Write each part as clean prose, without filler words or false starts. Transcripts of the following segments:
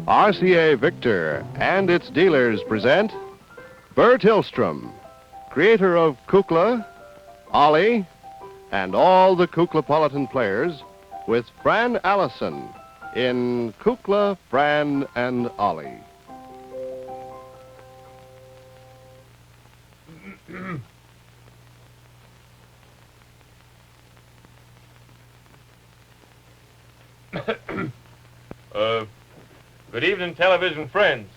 RCA Victor and its dealers present Bert Hillstrom, creator of Kukla, Ollie, and all the Kuklapolitan players, with Fran Allison in Kukla, Fran and Ollie. Good evening, television friends.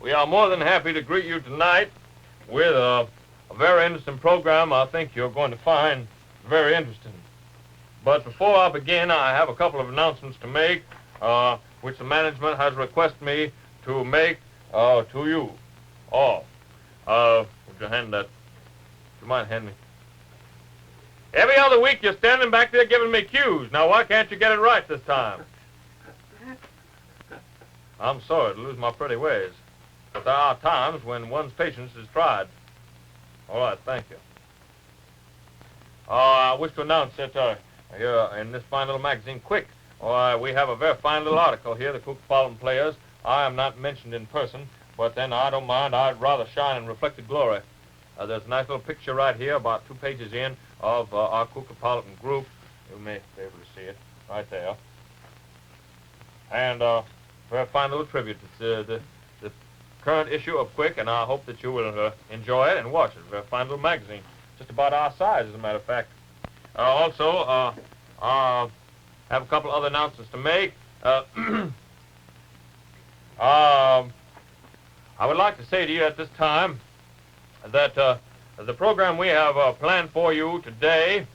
We are more than happy to greet you tonight with a very interesting program I think you're going to find very interesting. But before I begin, I have a couple of announcements to make, which the management has requested me to make to you all. Would you hand that? Would you mind handing me? Every other week you're standing back there giving me cues. Now why can't you get it right this time? I'm sorry to lose my pretty ways, but there are times when one's patience is tried. All right, thank you. I wish to announce that here in this fine little magazine, Quick, we have a very fine little article here, the Kuklapolitan players. I am not mentioned in person, but then I don't mind. I'd rather shine in reflected glory. There's a nice little picture right here, about 2 pages in, of our Kuklapolitan group. You may be able to see it right there. And very fine little tribute. It's the current issue of Quick, and I hope that you will enjoy it and watch it. Very fine little magazine, just about our size, as a matter of fact. Also, I have a couple other announcements to make. I would like to say to you at this time that the program we have planned for you today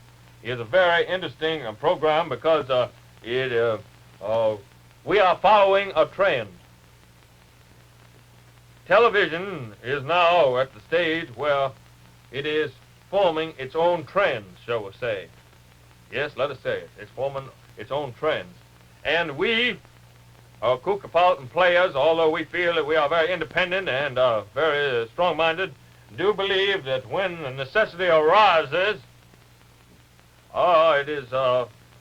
is a very interesting program because we are following a trend. Television is now at the stage where it is forming its own trends, shall we say. Yes, let us say it. It's forming its own trends. And we, Kuklapolitan players, although we feel that we are very independent and very strong-minded, do believe that when the necessity arises, it is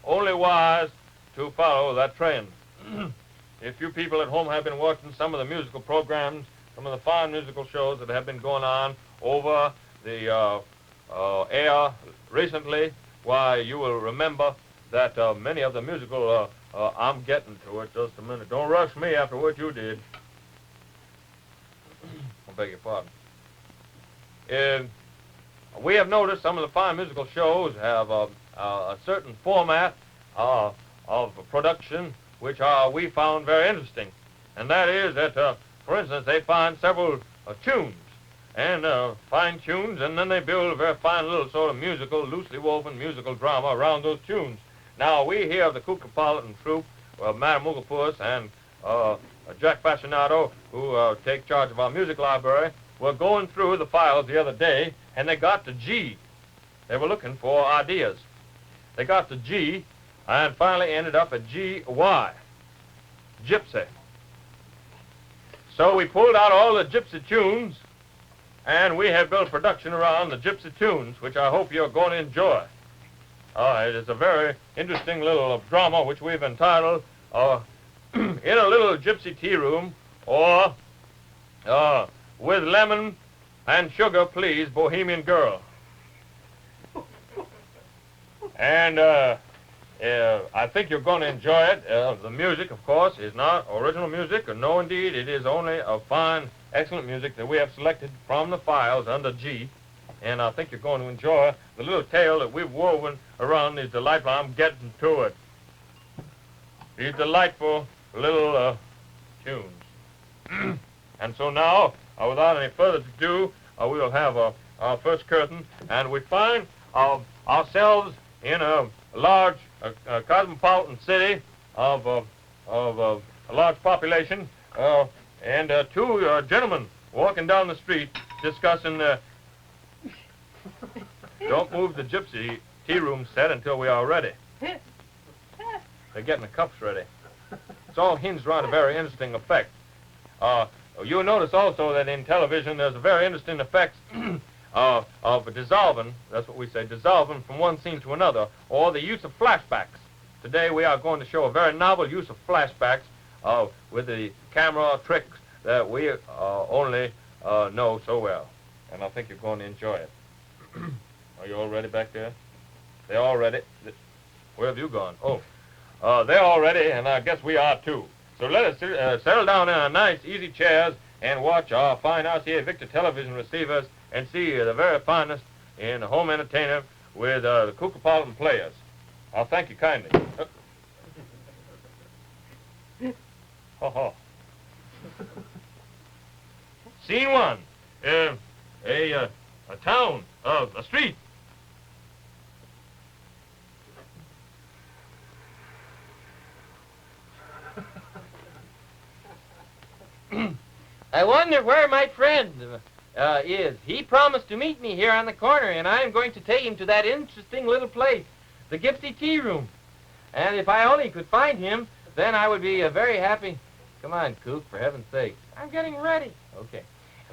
only wise to follow that trend. If you people at home have been watching some of the musical programs, some of the fine musical shows that have been going on over the air recently, why, you will remember that many of the musical, I'm getting to it just a minute. Don't rush me after what you did. I beg your pardon. We have noticed some of the fine musical shows have a certain format of production which we found very interesting. And that is that, for instance, they find several tunes, and fine tunes, and then they build a very fine little sort of musical, loosely woven musical drama around those tunes. Now, we here of the Kuklapolitan troupe, Madam Ooglepuss and Jack Fascinato, who take charge of our music library, were going through the files the other day, and they got to G. They were looking for ideas. They got to G, and finally ended up at G-Y, Gypsy. So we pulled out all the Gypsy tunes, and we have built production around the Gypsy tunes, which I hope you're going to enjoy. It is a very interesting little drama which we've entitled In a Little Gypsy Tea Room, or With Lemon and Sugar, Please, Bohemian Girl. And I think you're going to enjoy it. The music, of course, is not original music. No, indeed, it is only a fine, excellent music that we have selected from the files under G. And I think you're going to enjoy the little tale that we've woven around these delightful, I'm getting to it, these delightful little tunes. And so now, without any further ado, we will have our first curtain, and we find ourselves in a large cosmopolitan city of a large population, and 2 gentlemen walking down the street discussing don't move the Gypsy Tea Room set until we are ready. They're getting the cups ready. It's all hinged around a very interesting effect. You'll notice also that in television there's a very interesting effects of dissolving, that's what we say, dissolving from one scene to another, or the use of flashbacks. Today we are going to show a very novel use of flashbacks with the camera tricks that we only know so well. And I think you're going to enjoy it. Are you all ready back there? They're all ready. Where have you gone? Oh, they're all ready, and I guess we are too. So let us settle down in our nice, easy chairs and watch our fine RCA Victor television receivers and see the very finest in home entertainment with the Kuklapolitan players. I'll thank you kindly. Scene one. A town, a street. I wonder where my friend is. He promised to meet me here on the corner, and I am going to take him to that interesting little place, the Gypsy Tea Room. And if I only could find him, then I would be very happy. Come on, Kook, for heaven's sake. I'm getting ready. Okay.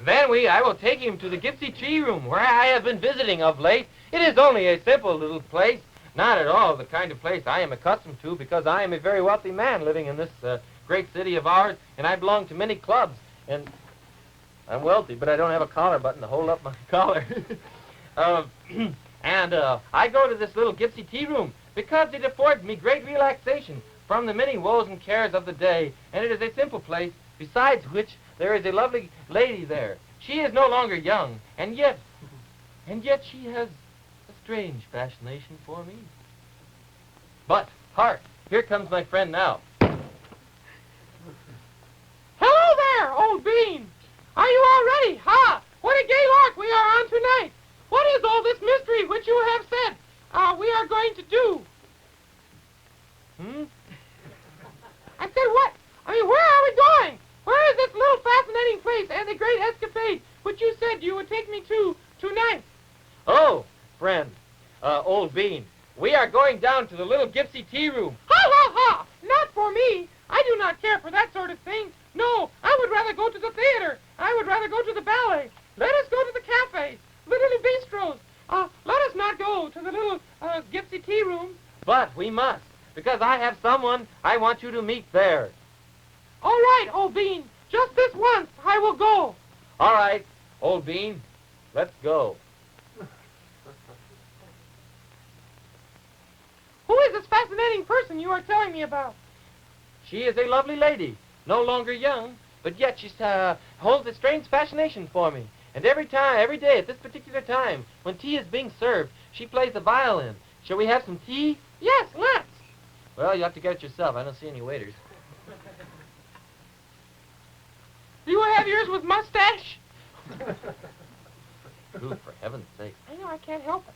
Then I will take him to the Gypsy Tea Room, where I have been visiting of late. It is only a simple little place, not at all the kind of place I am accustomed to, because I am a very wealthy man living in this great city of ours, and I belong to many clubs. And I'm wealthy, but I don't have a collar button to hold up my collar. I go to this little Gypsy Tea Room because it affords me great relaxation from the many woes and cares of the day, and it is a simple place, besides which there is a lovely lady there. She is no longer young, and yet she has a strange fascination for me. But, hark, here comes my friend now. Hello there, old bean. Are you all ready? Ha! What a gay lark we are on tonight. What is all this mystery which you have said we are going to do? I said what? I mean, where are we going? Where is this little fascinating place and the great escapade which you said you would take me to tonight? Oh, friend, old bean, we are going down to the little Gypsy Tea Room. Ha, ha, ha! Not for me. I do not care for that sort of thing. No, I would rather go to the theater. I would rather go to the ballet. Let us go to the cafes, the little bistros. Let us not go to the little Gypsy Tea Room. But we must, because I have someone I want you to meet there. All right, old bean. Just this once, I will go. All right, old bean, let's go. Who is this fascinating person you are telling me about? She is a lovely lady, no longer young, but yet she holds a strange fascination for me. And every day at this particular time, when tea is being served, she plays the violin. Shall we have some tea? Yes, let's. Well, you have to get it yourself. I don't see any waiters. Do you have yours with mustache? Ooh, for heaven's sake. I know, I can't help it.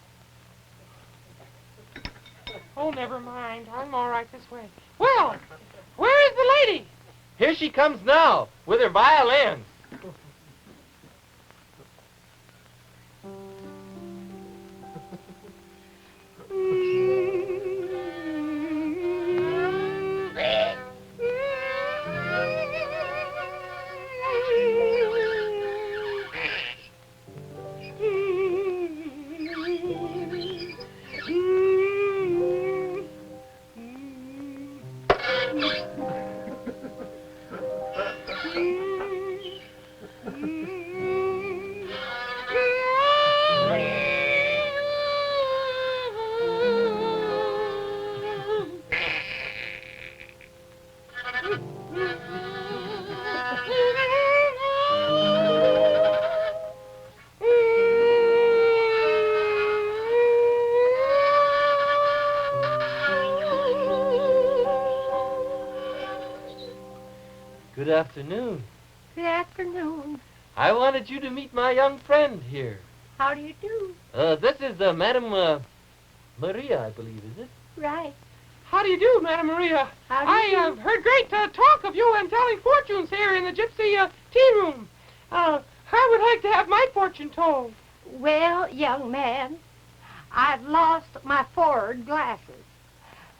Oh, never mind. I'm all right this way. Well, where is the lady? Here she comes now, with her violin. Good afternoon. Good afternoon. I wanted you to meet my young friend here. How do you do? This is Madame Maria, I believe, is it? Right. How do you do, Madame Maria? How do I you do? have heard great talk of you and telling fortunes here in the Gypsy Tea Room. I would like to have my fortune told. Well, young man, I've lost my forward glasses.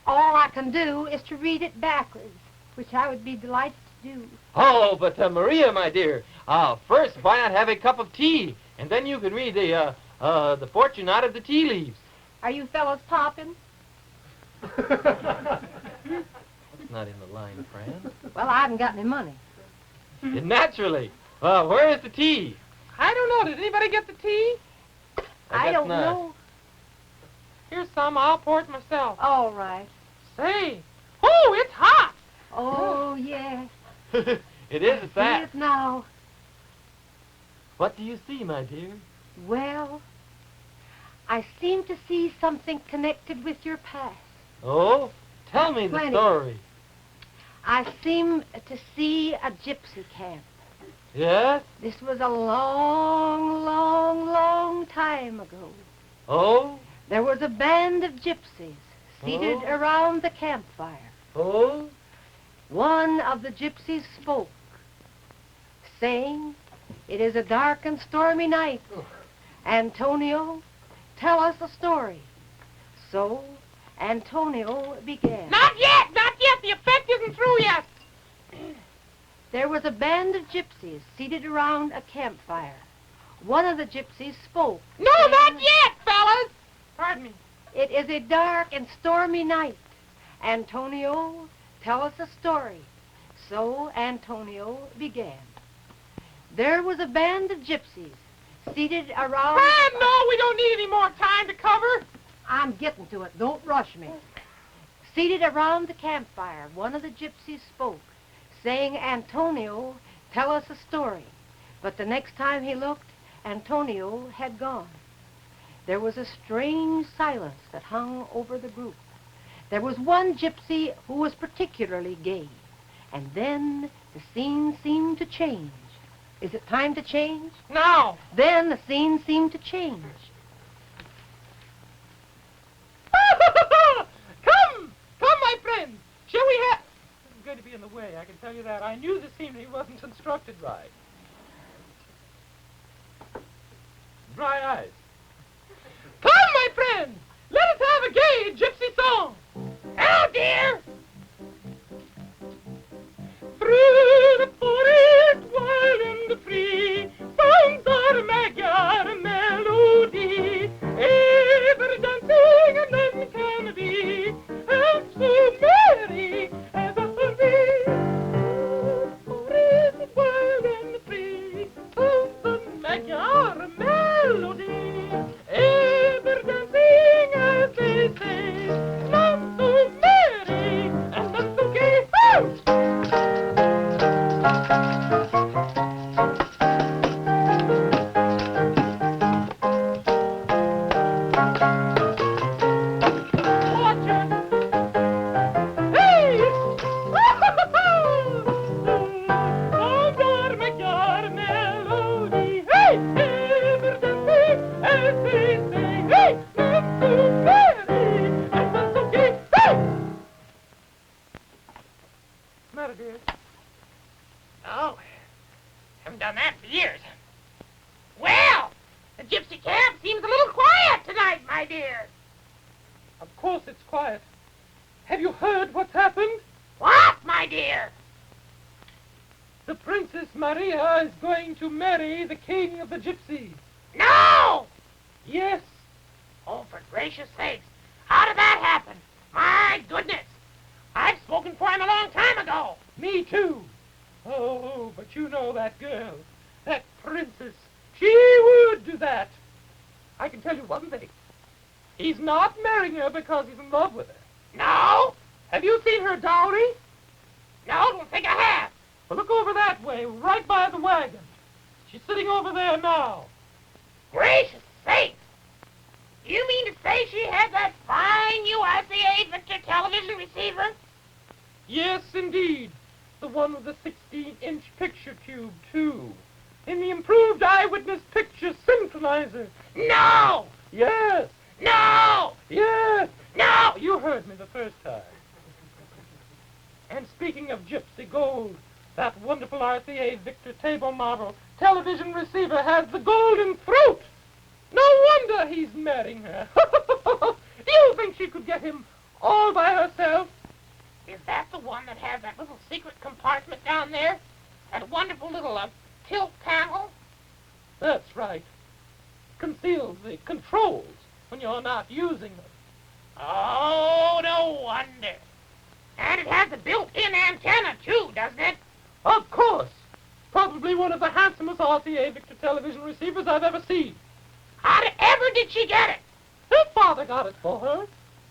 All I can do is to read it backwards, which I would be delighted to do. Oh, but Maria, my dear, first, why not have a cup of tea? And then you can read the fortune out of the tea leaves. Are you fellas popping? That's not in the line, Fran. Well, I haven't got any money. Naturally. Where is the tea? I don't know. Did anybody get the tea? I guess don't not. know. Here's some. I'll pour it myself. All right. Say. Oh, it's hot. Oh, yes. It is See that. it now. What do you see, my dear? Well, I seem to see something connected with your past. Oh, tell me the Plenty. story. I seem to see a gypsy camp. Yes? This was a long, long, long time ago. Oh? There was a band of gypsies seated Oh. around the campfire. Oh? One of the gypsies spoke, saying, "It is a dark and stormy night. Antonio, tell us a story." So Antonio began. Not yet. Not yet. The effect isn't through yet. There was a band of gypsies seated around a campfire. One of the gypsies spoke. No, saying, not yet, fellas. Pardon me. "It is a dark and stormy night. Antonio, tell us a story." So Antonio began. There was a band of gypsies seated around... Fran, no, we don't need any more time to cover. I'm getting to it. Don't rush me. Seated around the campfire, one of the gypsies spoke, saying, "Antonio, tell us a story." But the next time he looked, Antonio had gone. There was a strange silence that hung over the group. There was one gypsy who was particularly gay. And then the scene seemed to change. Is it time to change? No. Then the scene seemed to change. Come, my friend. Shall we have... This is going to be in the way, I can tell you that. I knew this evening wasn't constructed right. Dry eyes. Come, my friend. Let us have a gay gypsy song. Oh, dear. Through the forest, wild and free, sounds our Magyar melody, ever dancing and then can be, and so merry as a bee. Forest, wild and free, sounds the Magyar melody, ever dancing as they say, not so merry and not so gay. Oh, haven't done that for years. Well, the gypsy camp seems a little quiet tonight, my dear. Of course it's quiet. Have you heard what's happened? What, my dear? The Princess Maria is going to marry the king of the gypsies. No! Yes. Oh, for gracious sakes. How did that happen? My goodness. I've spoken for him a long time ago. Me too. Oh, but you know that girl, that princess, she would do that. I can tell you one thing. He's not marrying her because he's in love with her. No? Have you seen her dowry? No, don't think I have. Well, look over that way, right by the wagon. She's sitting over there now. Gracious sakes. You mean to say she had that fine URCA Victor television receiver? Yes, indeed. The one with the 16-inch picture tube, too. In the improved eyewitness picture synchronizer. No! Yes, No! yes. No! You heard me the first time. And speaking of gypsy gold, that wonderful RCA Victor table model television receiver has the golden throat. No wonder he's marrying her. Do you think she could get him all by herself? Is that the one that has that little secret compartment down there? That wonderful little tilt panel? That's right. Conceals the controls when you're not using them. Oh, no wonder. And it has a built-in antenna, too, doesn't it? Of course. Probably one of the handsomest RCA Victor television receivers I've ever seen. However did she get it? Her father got it for her.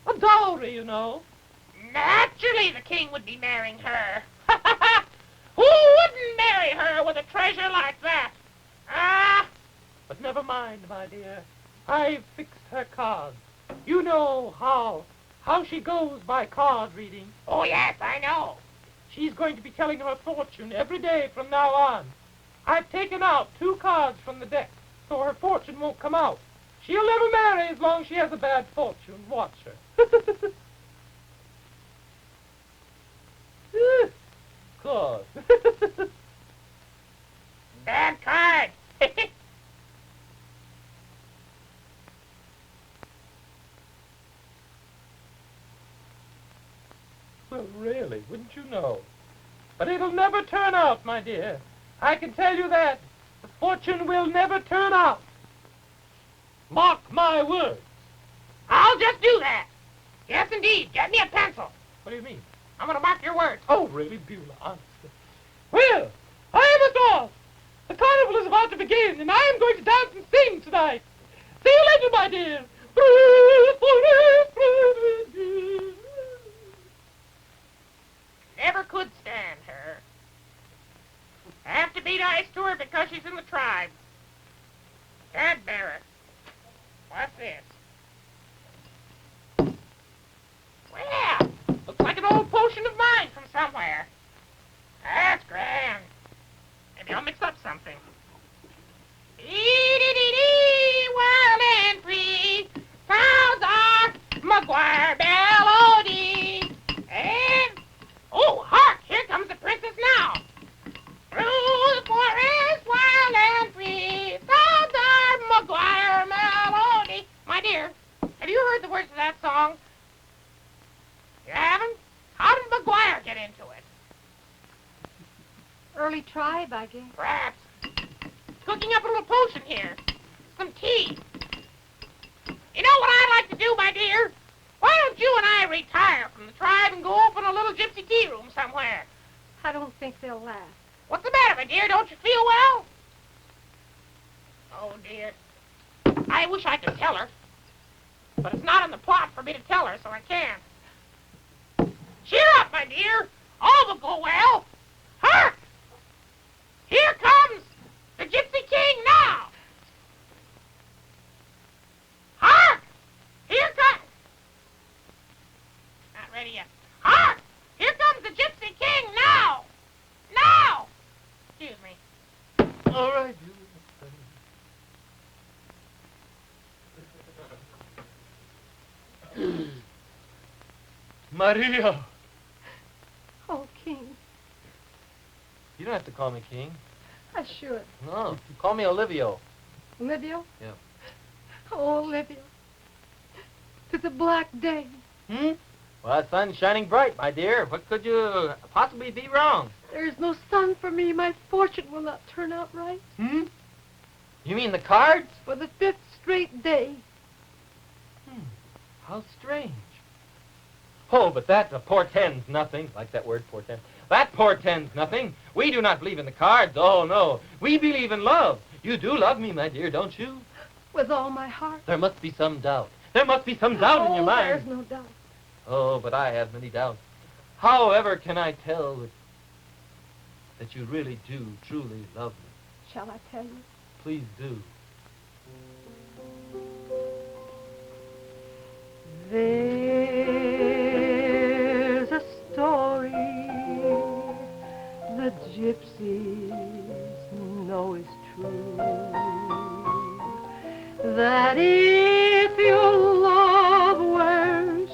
A dowry, you know. Naturally the king would be marrying her. Who wouldn't marry her with a treasure like that? Ah! But never mind, my dear. I've fixed her cards. You know how she goes by card reading. Oh, yes, I know. She's going to be telling her fortune every day from now on. I've taken out 2 cards from the deck, so her fortune won't come out. She'll never marry as long as she has a bad fortune. Watch her. Card. Bad card. Well, really, wouldn't you know? But it'll never turn out, my dear. I can tell you that. The fortune will never turn out. Mark my words. I'll just do that. Yes, indeed. Get me a pencil. What do you mean? I'm going to mark your words. Oh, really, Beulah, honestly. Well, I must off. The carnival is about to begin, and I am going to dance and sing tonight. See you later, my dear. Never could stand her. Have to be nice to her because she's in the tribe. Can't bear it. What's this? Well, looks like an old potion of mine from somewhere. That's grand. Maybe I'll mix up something. Dee-dee-dee-dee, wild and free, sounds our McGuire melody. And, oh, hark, here comes the princess now. Through the forest, wild and free, sounds our McGuire melody. My dear, have you heard the words of that song? You haven't? How did McGuire get into it? Early tribe, I guess. Perhaps. Cooking up a little potion here. Some tea. You know what I'd like to do, my dear? Why don't you and I retire from the tribe and go open a little gypsy tea room somewhere? I don't think they'll last. What's the matter, my dear? Don't you feel well? Oh, dear. I wish I could tell her. But it's not in the plot for me to tell her, so I can't. Cheer up, my dear. All will go well. Hark! Here comes the Gypsy King now. Hark! Here comes... Not ready yet. Hark! Here comes the Gypsy King now. Now! Excuse me. All right. Maria. Oh, King, You don't have to call me King. I should. No, call me Olivio. Olivio? Yeah. Oh, Olivio. 'Tis a black day. Well, the sun's shining bright, my dear. What could you possibly be wrong? There is no sun for me. My fortune will not turn out right. You mean the cards? For the 5th straight day. How strange. Oh, but that portends nothing. Like that word, portend. That portends nothing. We do not believe in the cards. Oh, no. We believe in love. You do love me, my dear, don't you? With all my heart. There must be some doubt. There must be some doubt in your mind. There's no doubt. Oh, but I have many doubts. However can I tell that you really do, truly love me? Shall I tell you? Please do. There's a story the gypsies know is true, that if your love wears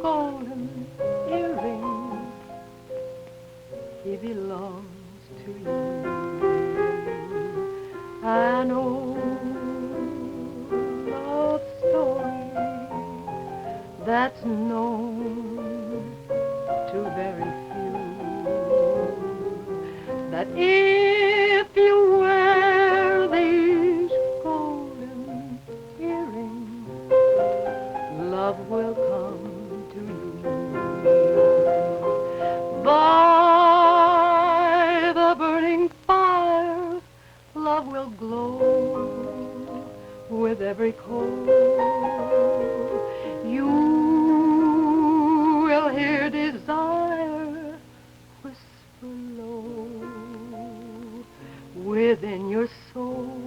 golden earrings, he belongs to you. An old love story that's known to very few, that love will glow with every chord. You will hear desire whisper low within your soul.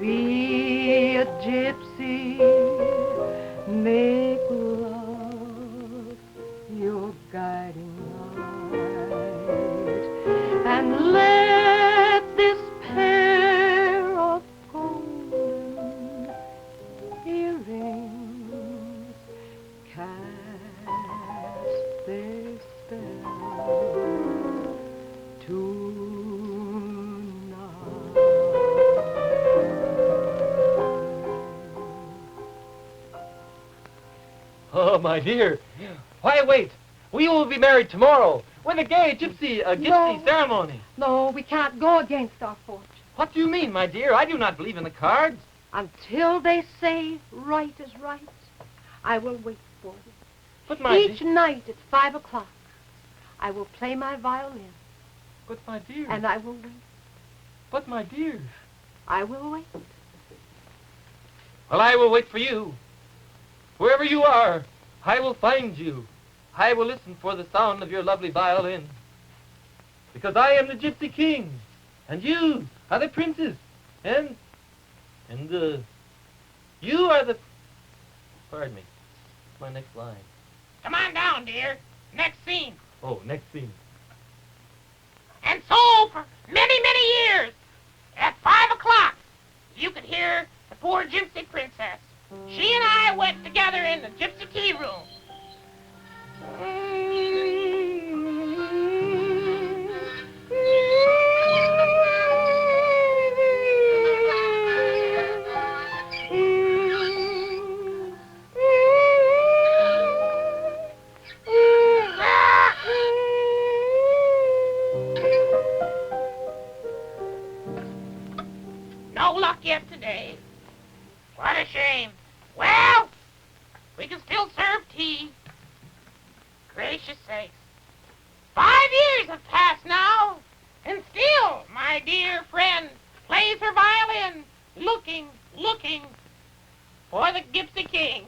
Be a gypsy, make love your guiding light, and let this pair of golden earrings cast their spell Oh, my dear. Why wait? We will be married tomorrow with a gay gypsy ceremony. No, we can't go against our fortune. What do you mean, my dear? I do not believe in the cards. Until they say right is right, I will wait for you. But, my Each night at 5 o'clock, I will play my violin. But, my dear. And I will wait. But, my dear. I will wait. Well, I will wait for you. Wherever you are, I will find you. I will listen for the sound of your lovely violin. Because I am the Gypsy King, and you are the princess, and you are the... Pardon me. My next line. Come on down, dear. Next scene. Oh, next scene. And so, for many, many years, at 5 o'clock, you could hear the poor Gypsy Princess. She and I went together in the Gypsy Tea Room. No luck yet today. What a shame. Well, we can still serve tea. Gracious sakes. 5 years have passed now, and still my dear friend plays her violin, looking for the Gypsy King.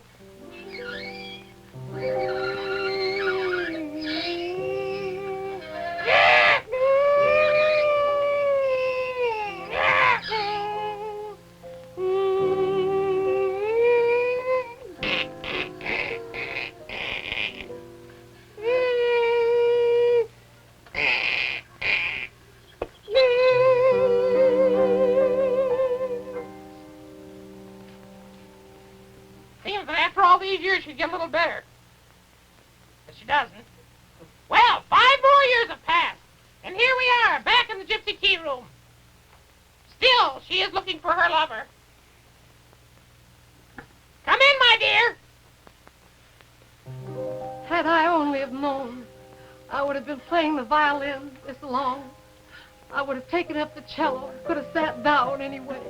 She'd get a little better. But she doesn't. Well, 5 more years have passed, and here we are, back in the Gypsy Tea Room. Still, she is looking for her lover. Come in, my dear. Had I only have known I would have been playing the violin this long, I would have taken up the cello. Could have sat down anyway.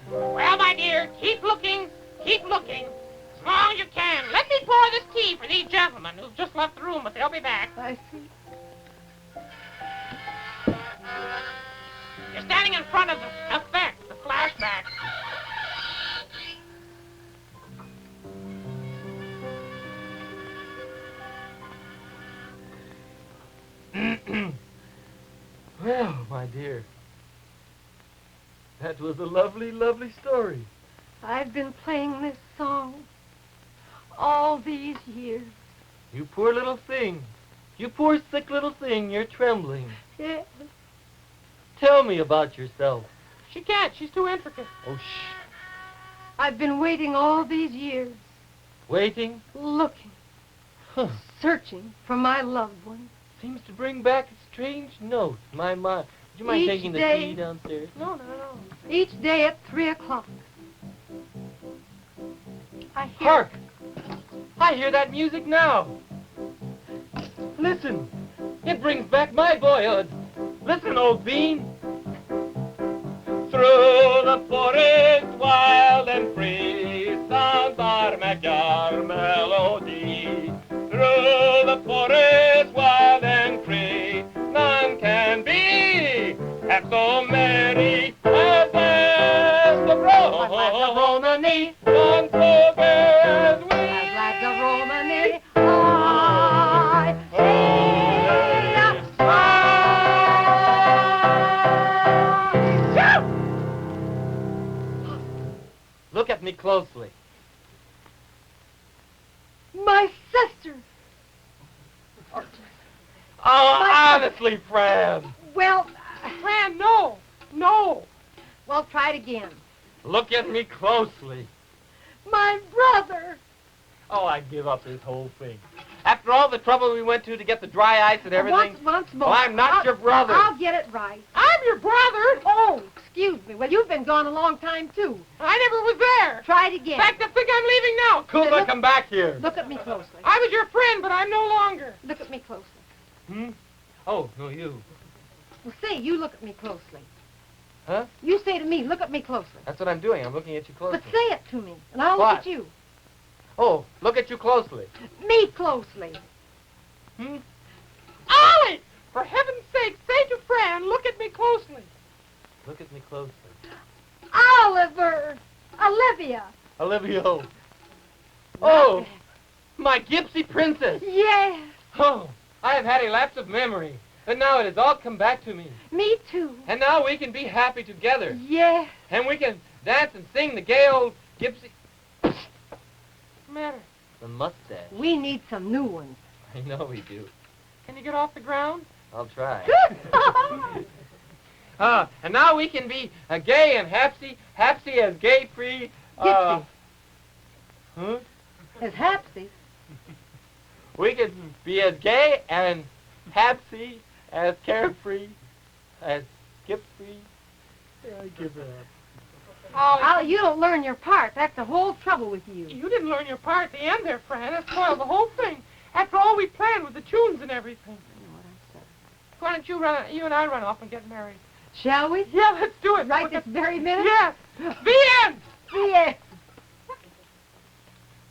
Well, my dear, keep looking. Keep looking. As long as you can. Let me pour this tea for these gentlemen who've just left the room, but they'll be back. I see. You're standing in front of the effect, the flashback. Well, my dear, that was a lovely, lovely story. I've been playing this song all these years. You poor little thing. You poor sick little thing, you're trembling. Yes. Tell me about yourself. She can't. She's too intricate. Oh, shh. I've been waiting all these years. Waiting? Looking. Huh. Searching for my loved one. Seems to bring back a strange note. My. Would you mind Each taking the day- tea downstairs? No. Each day at 3 o'clock. I hear... Hark! I hear that music now. Listen. It brings back my boyhood. Listen, old bean. Through the forest wild and free sounds our Magyar melody. Through the forest wild and closely. My sister. Oh, honestly, Fran. Well, Fran, no. No. well, try it again. Look at me closely. My brother. Oh, I give up this whole thing. After all the trouble we went to get the dry ice and everything. Once more. Well, I'm not your brother. I'll get it right. I'm your brother. Oh, excuse me. Well, you've been gone a long time, too. I never was there. Try it again. In fact, I think I'm leaving now. Kukla, come back here. Look at me closely. I was your friend, but I'm no longer. Look at me closely. Hmm? Oh, no, you. Well, say, you look at me closely. Huh? You say to me, look at me closely. That's what I'm doing. I'm looking at you closely. But say it to me, and I'll What? look at you. Oh, look at you closely. Me closely. Hmm? Ollie! For heaven's sake, say to Fran, look at me closely. Look at me closely. Oliver! Olivia! Olivio. Oh, my Gypsy Princess. Yes, Oh, I have had a lapse of memory, but now it has all come back to me. me too. And now we can be happy together. Yes. And we can dance and sing the gay old Gypsy... Matter. The mustache. We need some new ones. I know we do. Can you get off the ground? I'll try. And now we can be gay and happy as gay-free... Gypsy. Huh? As Hapsy. We can be as gay and happy as carefree as Gypsy. I give it up. Ollie, You don't learn your part. That's the whole trouble with you. you didn't learn your part at the end there, Fran. That spoiled the whole thing. After all we planned with the tunes and everything. I know what I said. Why don't you and I run off and get married? Shall we? Yeah, let's do it. Right this very minute? Yes. The end. Yes.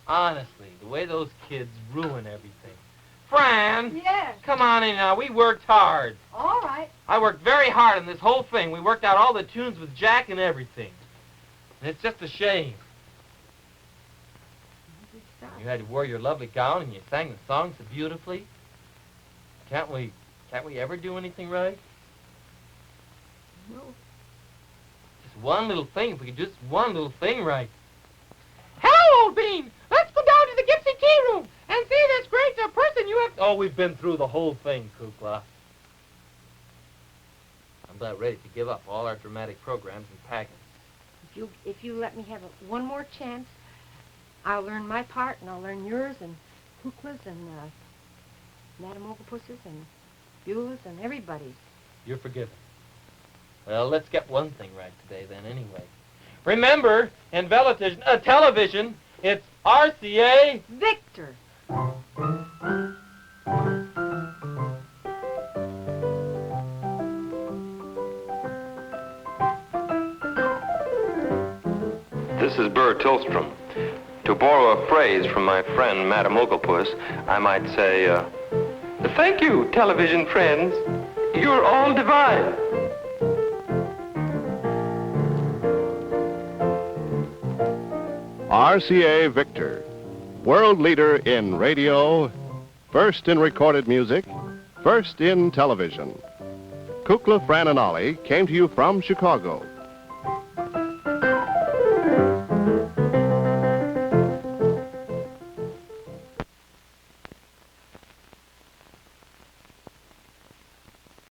Honestly, the way those kids ruin everything. Fran, Yes. come on in now. We worked hard. All right. I worked very hard on this whole thing. We worked out all the tunes with Jack and everything. And it's just a shame. You had to wear your lovely gown and you sang the song so beautifully. Can't we ever do anything right? No. Just one little thing. If we could just one little thing right. Hello, old bean. Let's go down to the Gypsy Tea Room and see this great person you have... Oh, we've been through the whole thing, Kukla. I'm about ready to give up all our dramatic programs and pack 'em. If you let me have one more chance, I'll learn my part, and I'll learn yours, and Kukla's, and Madame Ooglepuss's, and Beulah's, and everybody's. You're forgiven. Well, let's get one thing right today, then, anyway. Remember, in television, it's RCA... Victor. This is Burr Tillstrom. To borrow a phrase from my friend, Madame Ooglepuss, I might say, thank you, television friends. You're all divine. RCA Victor, world leader in radio, first in recorded music, first in television. Kukla, Fran and Ollie came to you from Chicago.